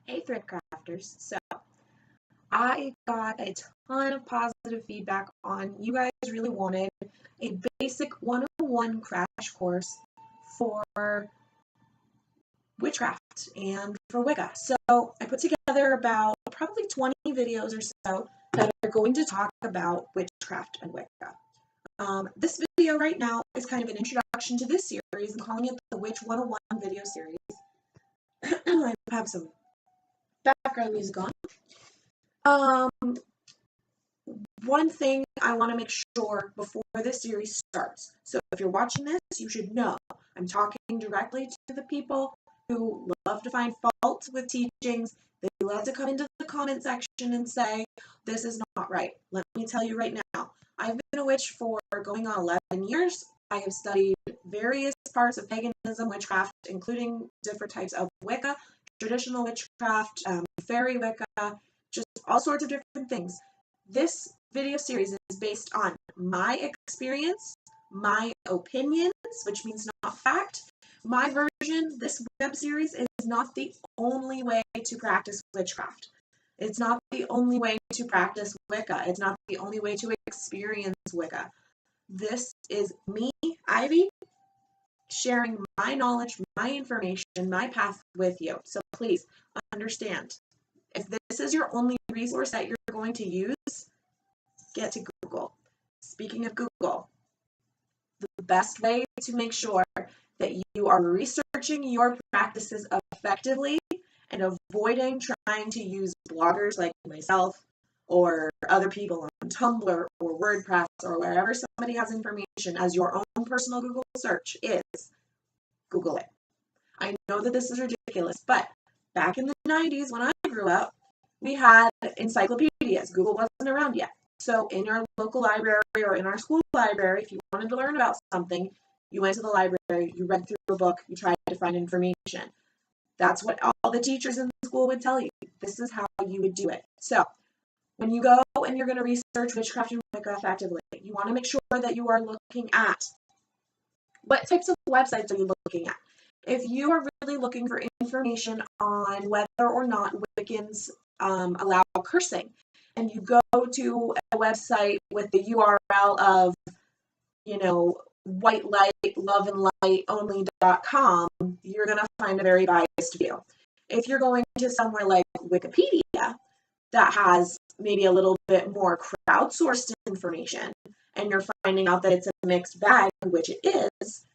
Hey thread crafters. So I got a ton of positive feedback on you guys really wanted a basic 101 crash course for witchcraft and for Wicca. So I put together about probably 20 videos or so that are going to talk about witchcraft and Wicca. This video right now is kind of an introduction to this series. I'm calling it the Witch 101 video series. I have some background music on. One thing I want to make sure before this series starts. So if you're watching this, you should know I'm talking directly to the people who love to find fault with teachings. They love to come into the comment section and say, this is not right. Let me tell you right now, I've been a witch for going on 11 years. I have studied various parts of paganism, witchcraft, including different types of Wicca, traditional witchcraft, fairy Wicca, just all sorts of different things. This video series is based on my experience, my opinions, which means not fact. My version, this web series, is not the only way to practice witchcraft. It's not the only way to practice Wicca. It's not the only way to experience Wicca. This is me, Ivy, sharing my knowledge, my information, my path with you. So please understand, if this is your only resource that you're going to use, get to Google. Speaking of Google, the best way to make sure that you are researching your practices effectively and avoiding trying to use bloggers like myself or other people on Tumblr or WordPress or wherever somebody has information as your own personal Google search is Google it. I know that this is ridiculous, but back in the 90s when I grew up, we had encyclopedias. Google wasn't around yet. So in your local library or in our school library, if you wanted to learn about something, you went to the library, you read through a book, you tried to find information. That's what all the teachers in school would tell you. This is how you would do it. So when you go and you're going to research witchcraft and Wicca effectively, you want to make sure that you are looking at what types of websites are you looking at. If you are really looking for information on whether or not Wiccans allow cursing, and you go to a website with the URL of, white light, love and light only.com, you're going to find a very biased view. If you're going to somewhere like Wikipedia that has maybe a little bit more crowdsourced information, and you're finding out that it's a mixed bag, which it is,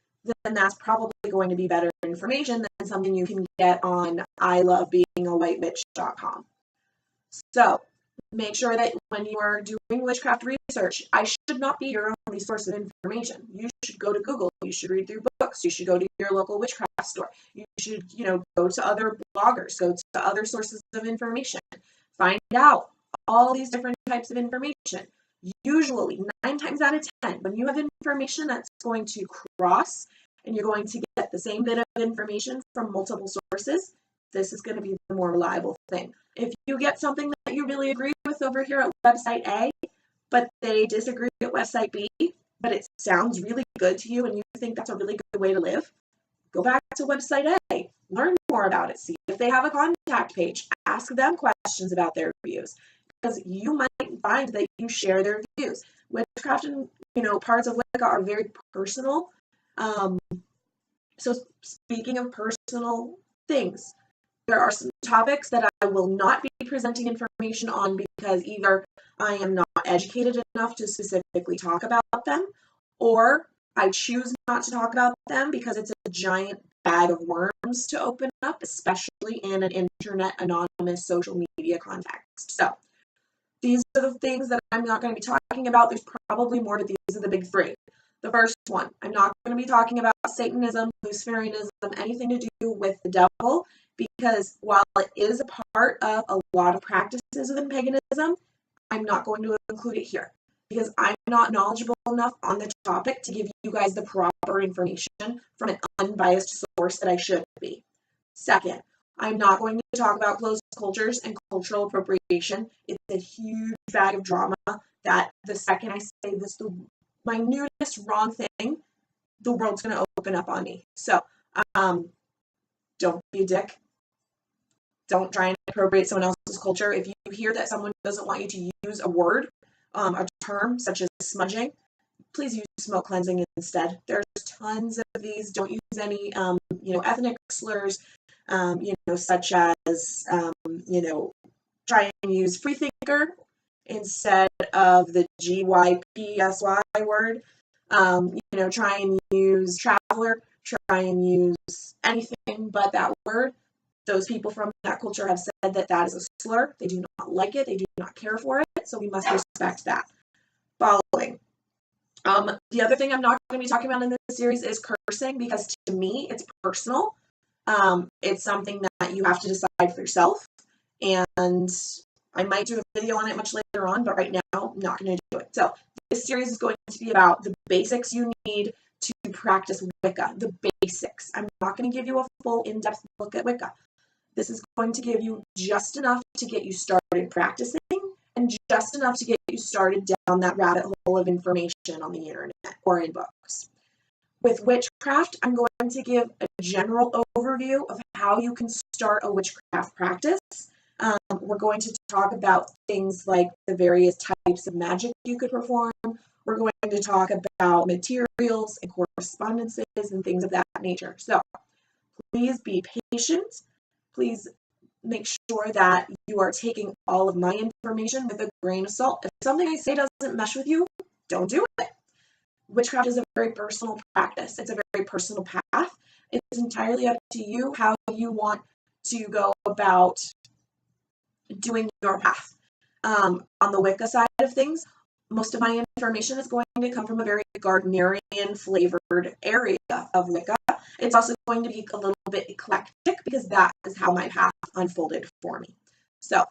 then that's probably going to be better information than something you can get on ilovebeingalwhitewitch.com. So make sure that when you are doing witchcraft research, I should not be your only source of information. You should go to Google. You should read through books. You should go to your local witchcraft store. You should, go to other bloggers, go to other sources of information. Find out all these different types of information. Usually, 9 times out of 10, when you have information that's going to cross and you're going to get the same bit of information from multiple sources, this is going to be the more reliable thing. If you get something that you really agree with over here at website A, but they disagree at website B, but it sounds really good to you and you think that's a really good way to live, go back to website A, learn more about it, see if they have a contact page, ask them questions about their views, because you might find that you share their views. Witchcraft and parts of Wicca are very personal. So speaking of personal things, there are some topics that I will not be presenting information on because either I am not educated enough to specifically talk about them, or I choose not to talk about them because it's a giant bag of worms to open up, especially in an internet anonymous social media context. So these are the things that I'm not going to be talking about. There's probably more, but these are the big 3. The first one, I'm not going to be talking about Satanism, Luciferianism, anything to do with the devil, because while it is a part of a lot of practices within paganism, I'm not going to include it here because I'm not knowledgeable enough on the topic to give you guys the proper information from an unbiased source that I should be. Second, I'm not going to talk about closed cultures and cultural appropriation. It's a huge bag of drama that the second I say this, the minutest wrong thing, the world's going to open up on me. So don't be a dick. Don't try and appropriate someone else's culture. If you hear that someone doesn't want you to use a word, a term such as smudging, please use smoke cleansing instead. There's tons of these. Don't use any, ethnic slurs, such as, try and use freethinker instead of the GYPSY word. Try and use traveler, try and use anything but that word. Those people from that culture have said that that is a slur. They do not like it. They do not care for it. So we must respect that. Following. The other thing I'm not going to be talking about in this series is cursing, because to me, it's personal. It's something that you have to decide for yourself. And I might do a video on it much later on, but right now, I'm not going to do it. So this series is going to be about the basics you need to practice Wicca, the basics. I'm not going to give you a full in-depth look at Wicca. This is going to give you just enough to get you started practicing and just enough to get you started down that rabbit hole of information on the internet or in books. With witchcraft, I'm going to give a general overview of how you can start a witchcraft practice. We're going to talk about things like the various types of magic you could perform. We're going to talk about materials and correspondences and things of that nature. So please be patient. Please make sure that you are taking all of my information with a grain of salt. If something I say doesn't mesh with you, don't do it. Witchcraft is a very personal practice. It's a very personal path. It's entirely up to you how you want to go about doing your path. On the Wicca side of things, most of my information is going to come from a very Gardnerian flavored area of Wicca. It's also going to be a little bit eclectic because that is how my path unfolded for me. So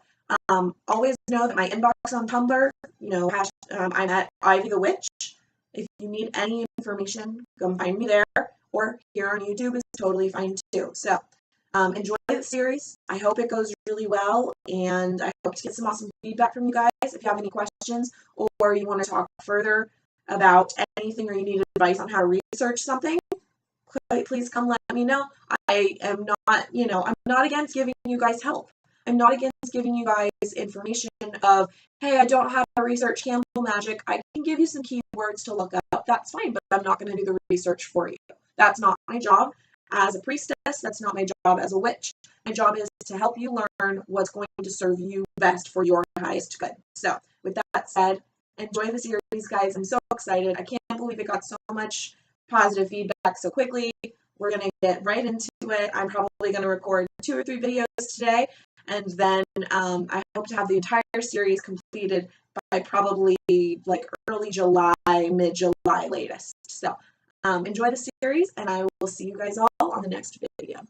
always know that my inbox on Tumblr, I'm at Ivy the Witch. If you need any information, come find me there, or here on YouTube is totally fine too. So enjoy the series. I hope it goes really well, and I hope to get some awesome feedback from you guys. If you have any questions or you want to talk further about anything, or you need advice on how to research something, please come let me know. I am not, I'm not against giving you guys help. I'm not against giving you guys information of, hey, I don't have to research candle magic. I can give you some keywords to look up. That's fine, but I'm not going to do the research for you. That's not my job as a priestess. That's not my job as a witch. My job is to help you learn what's going to serve you best for your highest good. So with that said, enjoy the series, guys. I'm so excited. I can't believe it got so much positive feedback so quickly. We're going to get right into it. I'm probably going to record 2 or 3 videos today, and then I hope to have the entire series completed by probably like early July, mid-July latest. So enjoy the series, and I will see you guys all on the next video.